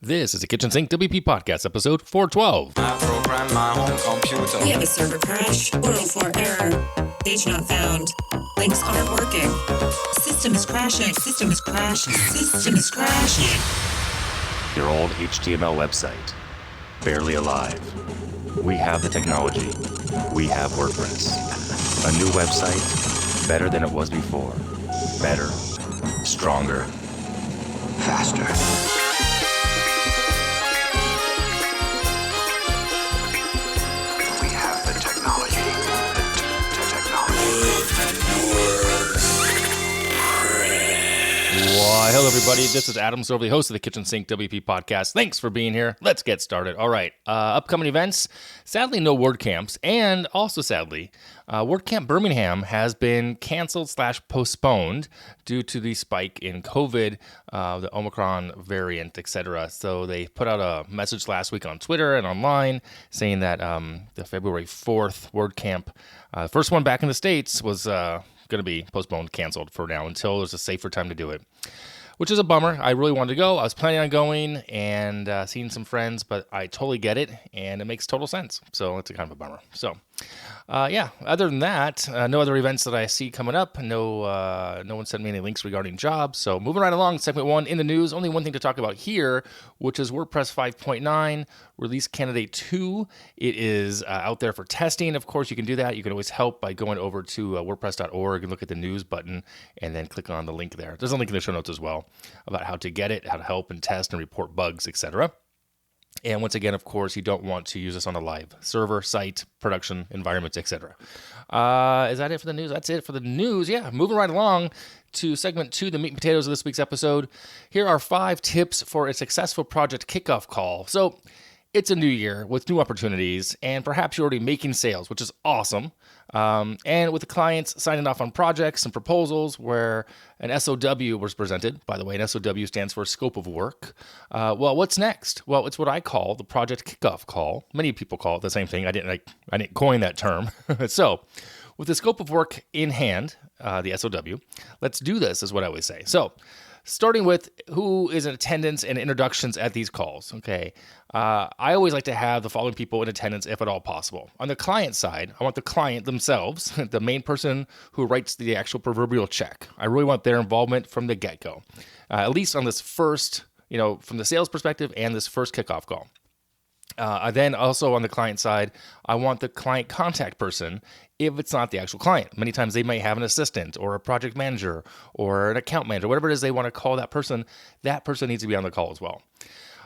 This is a Kitchen Sink WP Podcast, episode 412. I program my home computer. We have a server crash. 404 error. Page not found. Links aren't working. System is crashing. System is crashing. System is crashing. Your old HTML website. Barely alive. We have the technology. We have WordPress. A new website. Better than it was before. Better. Stronger. Faster. Why, hello everybody, this is Adam Sorley, host of the Kitchen Sink WP Podcast. Thanks for being here. Let's get started. All right, upcoming events, sadly no WordCamps, and also sadly, WordCamp Birmingham has been canceled / postponed due to the spike in COVID, the Omicron variant, etc. So they put out a message last week on Twitter and online saying that the February 4th WordCamp, first one back in the States, was going to be postponed, canceled for now until there's a safer time to do it, which is a bummer. I really wanted to go. I was planning on going and seeing some friends, but I totally get it, and it makes total sense. So it's a kind of a bummer. So, other than that, no other events that I see coming up. No one sent me any links regarding jobs. So moving right along, segment 1 in the news. Only one thing to talk about here, which is WordPress 5.9 release candidate 2. It is out there for testing. Of course, you can do that. You can always help by going over to WordPress.org and look at the news button and then click on the link there. There's a link in the show notes as well about how to get it, how to help and test and report bugs, etc. And once again, of course, you don't want to use this on a live server, site, production, environments, etc. Is that it for the news? That's it for the news. Yeah, moving right along to segment 2, the meat and potatoes of this week's episode. Here are 5 tips for a successful project kickoff call. So it's a new year with new opportunities, and perhaps you're already making sales, which is awesome. And with the clients signing off on projects and proposals where an SOW was presented. By the way, an SOW stands for scope of work. Well, what's next? Well, it's what I call the project kickoff call. Many people call it the same thing. I didn't coin that term. So, with the scope of work in hand, the SOW, let's do this, is what I always say. So, starting with who is in attendance and introductions at these calls. Okay, I always like to have the following people in attendance if at all possible. On the client side, I want the client themselves, the main person who writes the actual proverbial check. I really want their involvement from the get-go, at least on this first, from the sales perspective and this first kickoff call. Then also on the client side, I want the client contact person if it's not the actual client. Many times they might have an assistant or a project manager or an account manager, whatever it is they want to call that person needs to be on the call as well.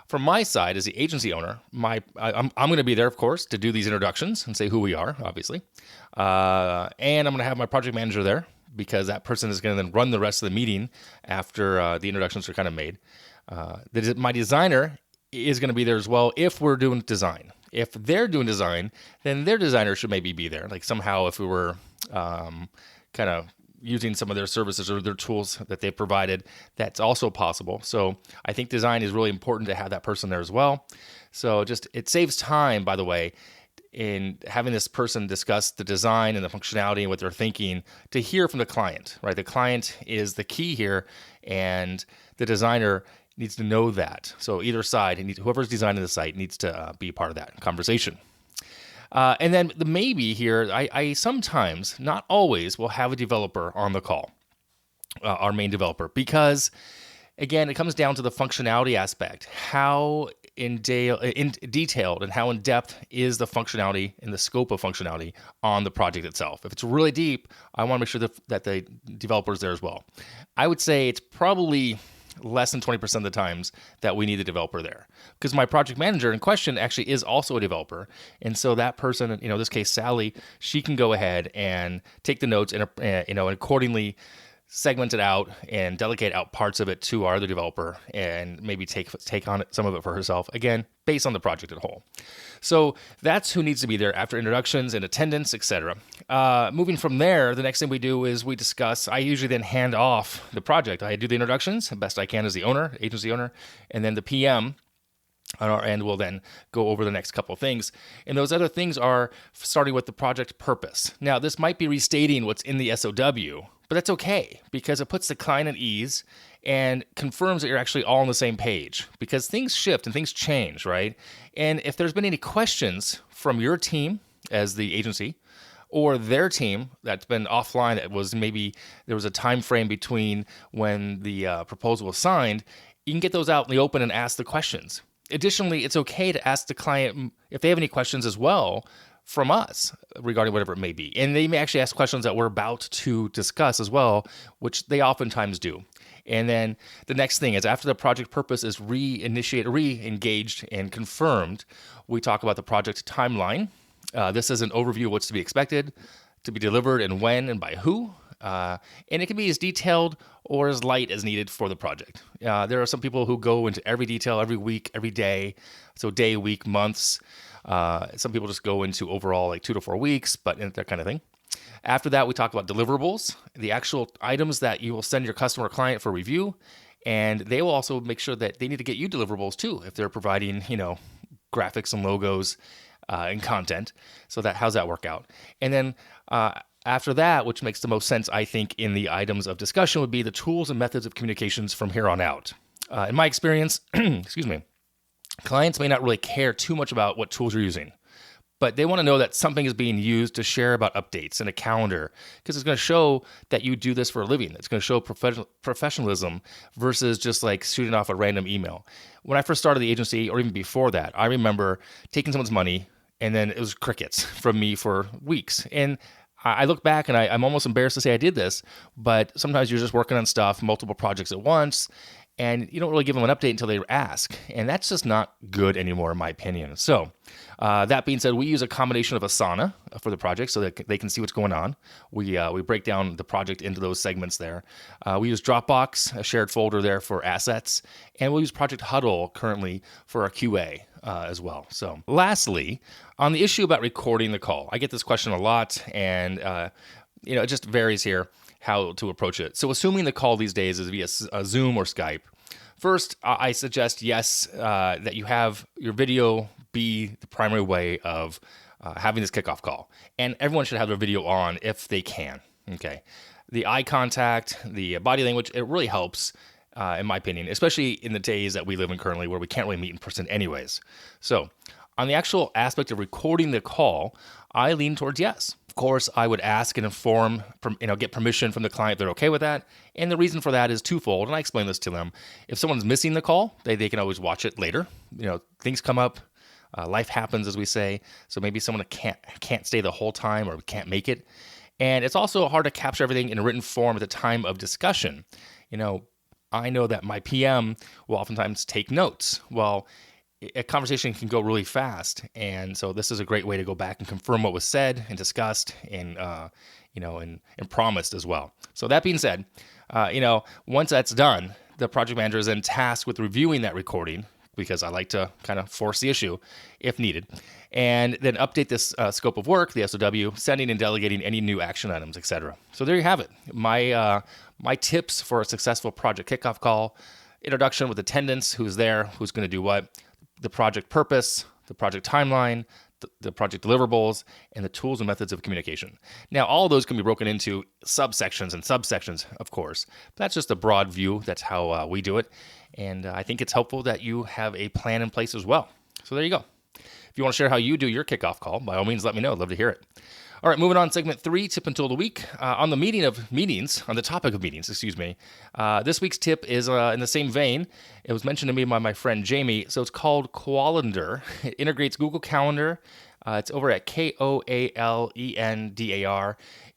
From my side as the agency owner, I'm going to be there, of course, to do these introductions and say who we are, obviously. And I'm going to have my project manager there because that person is going to then run the rest of the meeting after the introductions are kind of made. My designer is going to be there as well if we're doing design. If they're doing design, then their designer should maybe be there. Like somehow if we were kind of using some of their services or their tools that they provided, that's also possible. So I think design is really important to have that person there as well. So it saves time, by the way, in having this person discuss the design and the functionality and what they're thinking to hear from the client, right? The client is the key here, and the designer needs to know that. So either side, whoever's designing the site needs to be part of that conversation. And then the maybe here, I sometimes, not always, will have a developer on the call, our main developer, because, again, it comes down to the functionality aspect. How detailed and how in-depth is the functionality and the scope of functionality on the project itself. If it's really deep, I want to make sure that the developer is there as well. I would say it's probably less than 20% of the times that we need a developer there, because my project manager in question actually is also a developer. And so that person, in this case, Sally, she can go ahead and take the notes and, and accordingly segment it out and delegate out parts of it to our other developer and maybe take on some of it for herself, again, based on the project as a whole. So that's who needs to be there after introductions and attendance, etc. Moving from there, the next thing we do is we discuss. I usually then hand off the project. I do the introductions, best I can as the owner, agency owner, and then the PM On our end, we'll then go over the next couple of things. And those other things are starting with the project purpose. Now, this might be restating what's in the SOW, but that's okay because it puts the client at ease and confirms that you're actually all on the same page because things shift and things change, right? And if there's been any questions from your team as the agency or their team that's been offline, that was maybe there was a time frame between when the proposal was signed, you can get those out in the open and ask the questions. Additionally, it's okay to ask the client if they have any questions as well from us regarding whatever it may be. And they may actually ask questions that we're about to discuss as well, which they oftentimes do. And then the next thing is after the project purpose is re-engaged and confirmed, we talk about the project timeline. This is an overview of what's to be expected, to be delivered, and when and by who. And it can be as detailed or as light as needed for the project. There are some people who go into every detail every week, every day. So day, week, months. Some people just go into overall like 2 to 4 weeks, but that kind of thing. After that, we talk about deliverables, the actual items that you will send your customer or client for review. And they will also make sure that they need to get you deliverables too if they're providing, graphics and logos and content. So how's that work out? And then after that, which makes the most sense, I think, in the items of discussion would be the tools and methods of communications from here on out. In my experience, clients may not really care too much about what tools you're using, but they want to know that something is being used to share about updates in a calendar because it's going to show that you do this for a living. It's going to show professionalism versus just like shooting off a random email. When I first started the agency, or even before that, I remember taking someone's money and then it was crickets from me for weeks. And I look back and I'm almost embarrassed to say I did this, but sometimes you're just working on stuff, multiple projects at once, and you don't really give them an update until they ask. And that's just not good anymore, in my opinion. So that being said, we use a combination of Asana for the project so that they can see what's going on. We break down the project into those segments there. We use Dropbox, a shared folder there for assets, and we'll use Project Huddle currently for our QA as well. So lastly, on the issue about recording the call, I get this question a lot, and it just varies here how to approach it. So assuming the call these days is via Zoom or Skype, first, I suggest, yes, that you have your video be the primary way of having this kickoff call. And everyone should have their video on if they can, okay? The eye contact, the body language, it really helps, in my opinion, especially in the days that we live in currently where we can't really meet in person anyways. So on the actual aspect of recording the call, I lean towards yes. Of course, I would ask and inform, get permission from the client if they're okay with that. And the reason for that is twofold, and I explain this to them. If someone's missing the call, they can always watch it later. Things come up, life happens, as we say. So maybe someone can't stay the whole time or can't make it. And it's also hard to capture everything in a written form at the time of discussion. I know that my PM will oftentimes take notes. Well, a conversation can go really fast, and so this is a great way to go back and confirm what was said and discussed and promised as well. So that being said, once that's done, the project manager is then tasked with reviewing that recording because I like to kind of force the issue if needed, and then update this scope of work, the SOW, sending and delegating any new action items, etc. So there you have it. My tips for a successful project kickoff call: introduction with attendance, who's there, who's going to do what, the project purpose, the project timeline, the project deliverables, and the tools and methods of communication. Now, all of those can be broken into subsections, of course. But that's just a broad view. That's how we do it. And I think it's helpful that you have a plan in place as well. So there you go. If you want to share how you do your kickoff call, by all means, let me know. I'd love to hear it. All right, moving on, segment 3, tip and tool of the week. On the topic of meetings, this week's tip is in the same vein. It was mentioned to me by my friend Jamie. So it's called Koalendar. It integrates Google Calendar. It's over at Koalendar.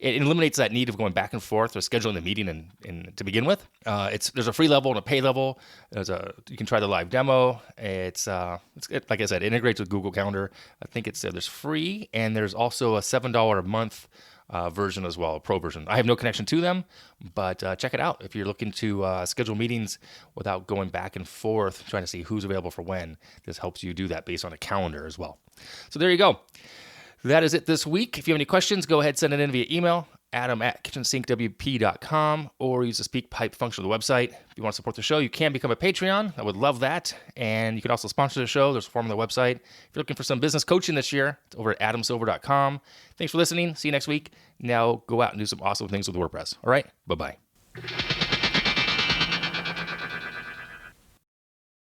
It eliminates that need of going back and forth or scheduling the meeting to begin with. There's a free level and a pay level. You can try the live demo. It's like I said, it integrates with Google Calendar. I think there's free, and there's also a $7 a month version as well, a pro version. I have no connection to them, but check it out if you're looking to schedule meetings without going back and forth, trying to see who's available for when. This helps you do that based on a calendar as well. So there you go. That is it this week. If you have any questions, go ahead, send it in via email, Adam at KitchensinkWP.com, or use the speak pipe function of the website. If you want to support the show, you can become a Patreon. I would love that. And you can also sponsor the show. There's a form on the website. If you're looking for some business coaching this year, it's over at adamsilver.com. Thanks for listening. See you next week. Now go out and do some awesome things with WordPress. All right? Bye-bye.